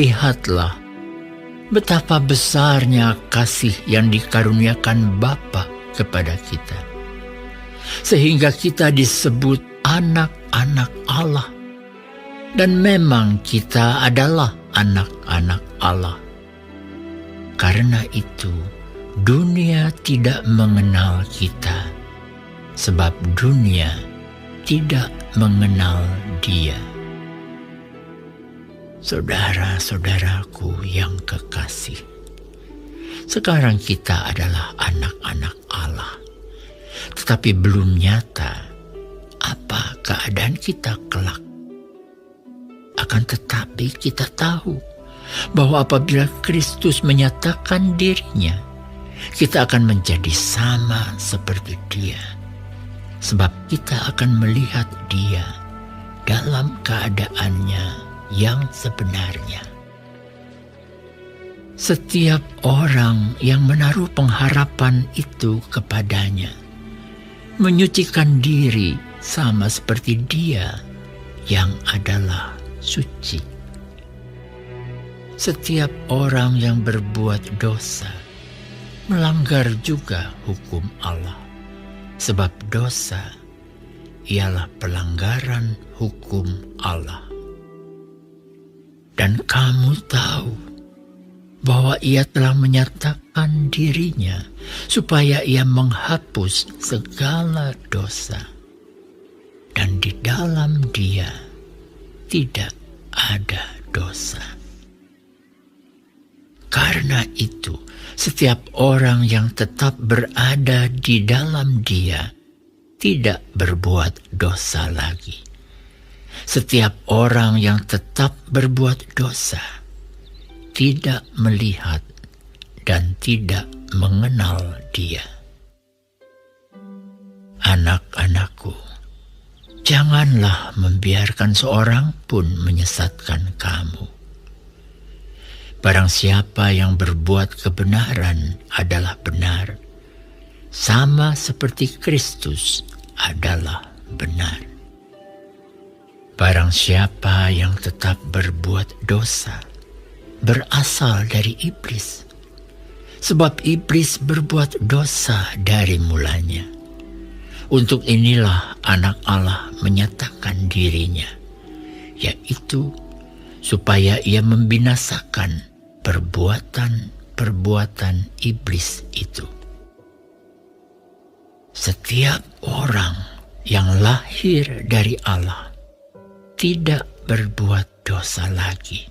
lihatlah betapa besarnya kasih yang dikaruniakan Bapa kepada kita, sehingga kita disebut anak-anak Allah. Dan memang kita adalah anak-anak Allah. Karena itu, dunia tidak mengenal kita, sebab dunia tidak mengenal Dia. Saudara-saudaraku yang kekasih, sekarang kita adalah anak-anak Allah, tetapi belum nyata apa keadaan kita kelak. Akan tetapi kita tahu bahwa apabila Kristus menyatakan dirinya, kita akan menjadi sama seperti Dia, sebab kita akan melihat Dia dalam keadaannya yang sebenarnya. Setiap orang yang menaruh pengharapan itu kepadanya menyucikan diri sama seperti Dia yang adalah suci. Setiap orang yang berbuat dosa melanggar juga hukum Allah, sebab dosa ialah pelanggaran hukum Allah. Dan kamu tahu bahwa Ia telah menyatakan dirinya supaya Ia menghapus segala dosa, dan di dalam Dia tidak ada dosa. Karena itu, setiap orang yang tetap berada di dalam Dia tidak berbuat dosa lagi. Setiap orang yang tetap berbuat dosa tidak melihat dan tidak mengenal Dia. Anak-anakku, janganlah membiarkan seorang pun menyesatkan kamu. Barang siapa yang berbuat kebenaran adalah benar, sama seperti Kristus adalah benar. Barang siapa yang tetap berbuat dosa berasal dari iblis, sebab iblis berbuat dosa dari mulanya. Untuk inilah anak Allah menyatakan dirinya, yaitu supaya Ia membinasakan perbuatan-perbuatan iblis itu. Setiap orang yang lahir dari Allah tidak berbuat dosa lagi,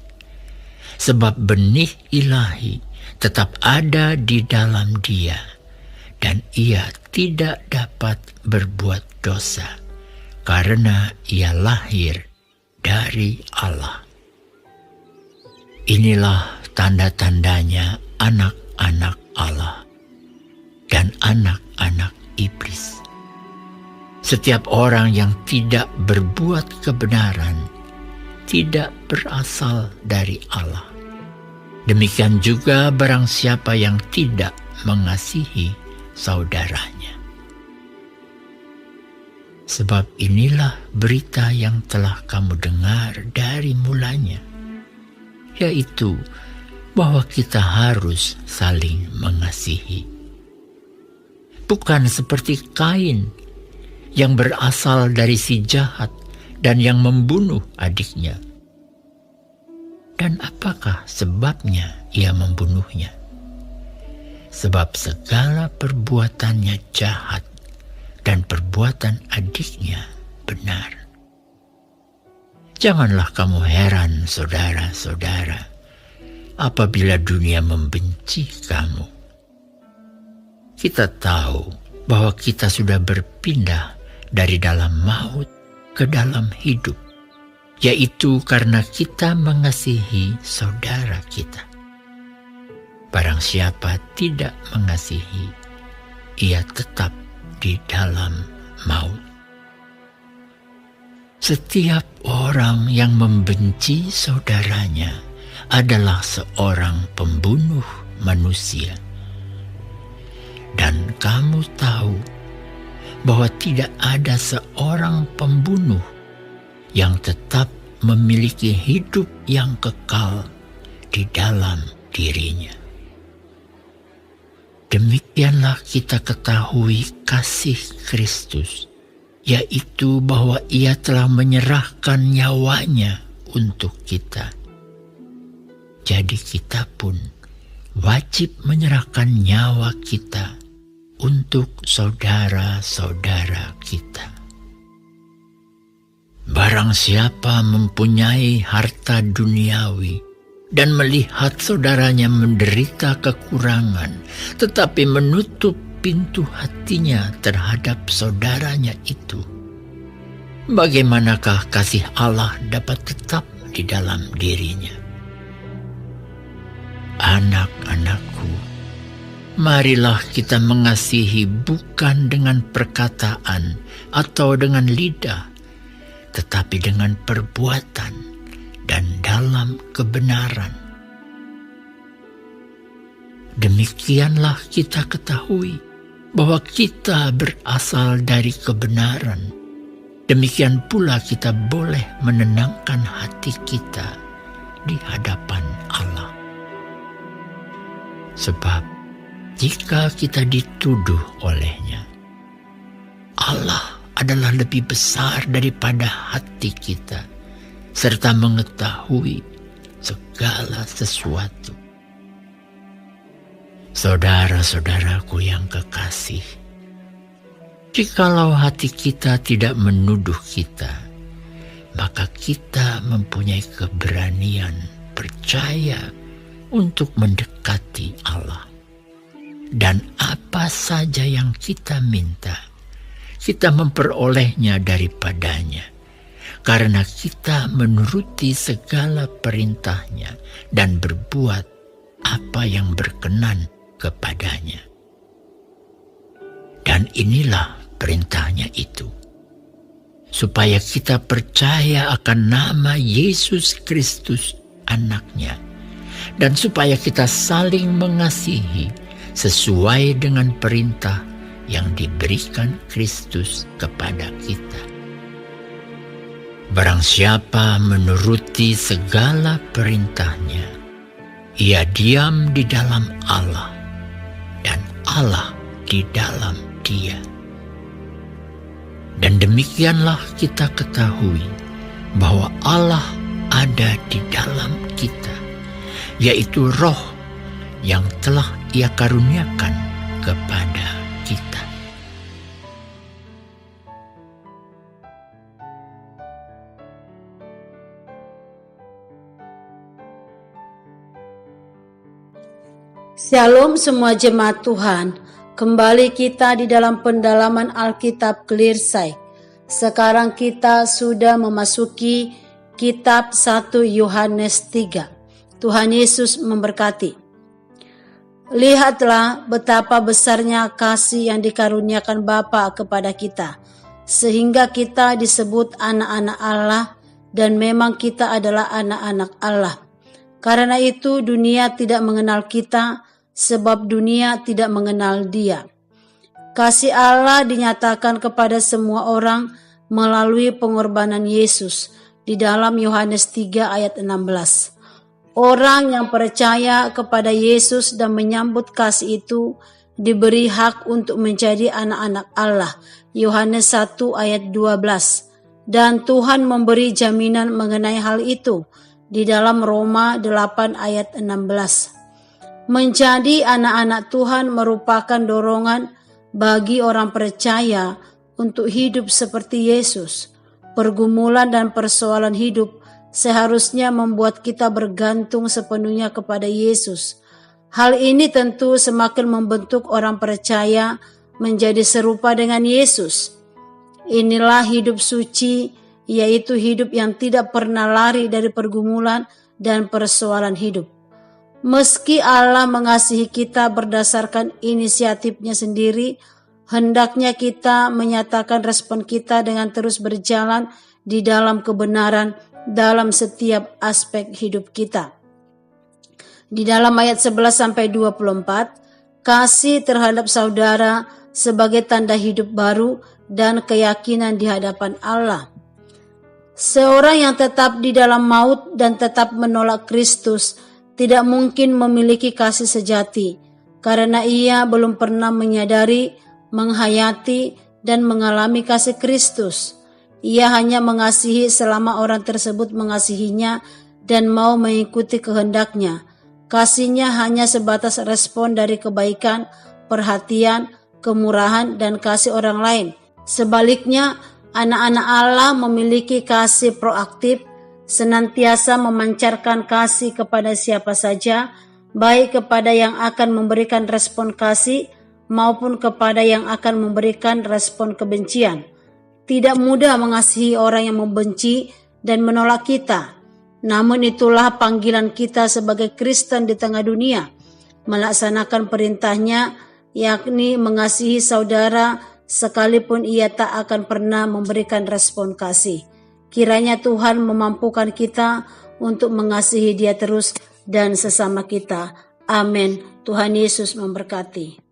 sebab benih ilahi tetap ada di dalam Dia, dan Ia tidak dapat berbuat dosa karena Ia lahir dari Allah. Inilah tanda-tandanya anak-anak Allah dan anak-anak iblis. Setiap orang yang tidak berbuat kebenaran tidak berasal dari Allah. Demikian juga barang siapa yang tidak mengasihi saudaranya. Sebab inilah berita yang telah kamu dengar dari mulanya, yaitu bahwa kita harus saling mengasihi. Bukan seperti Kain yang berasal dari si jahat dan yang membunuh adiknya. Dan apakah sebabnya ia membunuhnya? Sebab segala perbuatannya jahat dan perbuatan adiknya benar. Janganlah kamu heran, saudara-saudara, apabila dunia membenci kamu. Kita tahu bahwa kita sudah berpindah dari dalam maut ke dalam hidup, yaitu karena kita mengasihi saudara kita. Barang siapa tidak mengasihi, ia tetap di dalam maut. Setiap orang yang membenci saudaranya adalah seorang pembunuh manusia. Dan kamu tahu bahwa tidak ada seorang pembunuh yang tetap memiliki hidup yang kekal di dalam dirinya. Demikianlah kita ketahui kasih Kristus, yaitu bahwa Ia telah menyerahkan nyawanya untuk kita. Jadi kita pun wajib menyerahkan nyawa kita untuk saudara-saudara kita. Barang siapa mempunyai harta duniawi dan melihat saudaranya menderita kekurangan, tetapi menutup pintu hatinya terhadap saudaranya itu, bagaimanakah kasih Allah dapat tetap di dalam dirinya? Anak-anakku, marilah kita mengasihi bukan dengan perkataan atau dengan lidah, tetapi dengan perbuatan dan dalam kebenaran. Demikianlah kita ketahui bahwa kita berasal dari kebenaran. Demikian pula kita boleh menenangkan hati kita di hadapan Allah. Sebab jika kita dituduh olehnya, Allah adalah lebih besar daripada hati kita, serta mengetahui segala sesuatu. Saudara-saudaraku yang kekasih, jikalau hati kita tidak menuduh kita, maka kita mempunyai keberanian percaya untuk mendekati Allah. Dan apa saja yang kita minta, kita memperolehnya daripadanya, karena kita menuruti segala perintahnya dan berbuat apa yang berkenan kepadanya. Dan inilah perintahnya itu, supaya kita percaya akan nama Yesus Kristus Anaknya, dan supaya kita saling mengasihi sesuai dengan perintah yang diberikan Kristus kepada kita. Barang siapa menuruti segala perintahnya, ia diam di dalam Allah, dan Allah di dalam dia. Dan demikianlah kita ketahui bahwa Allah ada di dalam kita, yaitu Roh yang telah Ia karuniakan kepada kita. Shalom semua jemaat Tuhan. Kembali kita di dalam pendalaman Alkitab Clearside. Sekarang kita sudah memasuki kitab 1 Yohanes 3. Tuhan Yesus memberkati. Lihatlah betapa besarnya kasih yang dikaruniakan Bapa kepada kita, sehingga kita disebut anak-anak Allah, dan memang kita adalah anak-anak Allah. Karena itu dunia tidak mengenal kita, sebab dunia tidak mengenal Dia. Kasih Allah dinyatakan kepada semua orang melalui pengorbanan Yesus di dalam Yohanes 3 ayat 16. Orang yang percaya kepada Yesus dan menyambut kasih itu diberi hak untuk menjadi anak-anak Allah. Yohanes 1 ayat 12. Dan Tuhan memberi jaminan mengenai hal itu di dalam Roma 8 ayat 16. Menjadi anak-anak Tuhan merupakan dorongan bagi orang percaya untuk hidup seperti Yesus. Pergumulan dan persoalan hidup seharusnya membuat kita bergantung sepenuhnya kepada Yesus. Hal ini tentu semakin membentuk orang percaya menjadi serupa dengan Yesus. Inilah hidup suci, yaitu hidup yang tidak pernah lari dari pergumulan dan persoalan hidup. Meski Allah mengasihi kita berdasarkan inisiatifnya sendiri, hendaknya kita menyatakan respon kita dengan terus berjalan di dalam kebenaran dalam setiap aspek hidup kita. Di dalam ayat 11-24, kasih terhadap saudara sebagai tanda hidup baru dan keyakinan di hadapan Allah. Seorang yang tetap di dalam maut dan tetap menolak Kristus tidak mungkin memiliki kasih sejati karena ia belum pernah menyadari, menghayati, dan mengalami kasih Kristus. Ia hanya mengasihi selama orang tersebut mengasihinya dan mau mengikuti kehendaknya. Kasihnya hanya sebatas respon dari kebaikan, perhatian, kemurahan, dan kasih orang lain. Sebaliknya, anak-anak Allah memiliki kasih proaktif, senantiasa memancarkan kasih kepada siapa saja, baik kepada yang akan memberikan respon kasih maupun kepada yang akan memberikan respon kebencian. Tidak mudah mengasihi orang yang membenci dan menolak kita. Namun itulah panggilan kita sebagai Kristen di tengah dunia, melaksanakan perintahnya, yakni mengasihi saudara sekalipun ia tak akan pernah memberikan respon kasih. Kiranya Tuhan memampukan kita untuk mengasihi Dia terus dan sesama kita. Amin. Tuhan Yesus memberkati.